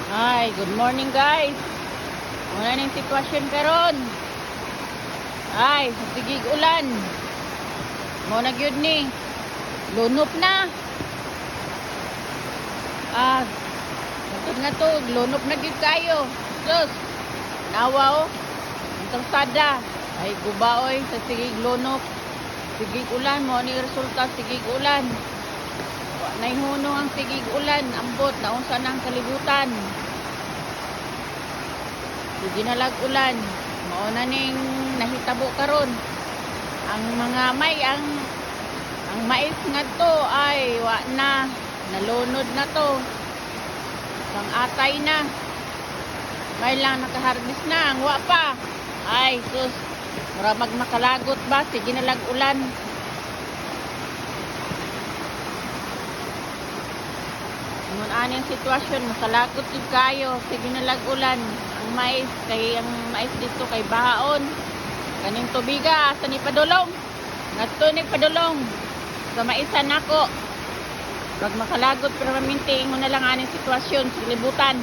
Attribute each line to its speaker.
Speaker 1: Ay, good morning guys. Muna ning sitwasyon karon. Ay, tigig ulan. Mo na gyud ni. Lunop na. Nga to, lunop na gyud kayo. Sus. Nawa oh. Ang sada. Ay gubaoy sa tigig lunop. Tigig ulan mo ni resulta tigig ulan. Naihunong ang tigig ulan, ambot na unsa nang kalibutan. Sige na lag ulan, mao na ning nahitabo karon. Ang mga ang mais ngadto ay wa na, nalunod na to. Sang atay na. May lang nakaharvest na, ang wa pa. Ay sus, mura magmakalagot ba, sige na lag ulan. Ngun aning sitwasyon, makalagot yun kayo, sige na lag ulan. Ang mais, dito kay bahaon. Kaning tubiga, asa ni padulong. Natunig padulong. Sa maisan ako. Pag makalagot, pero maminti mo na lang aning sitwasyon, silibutan.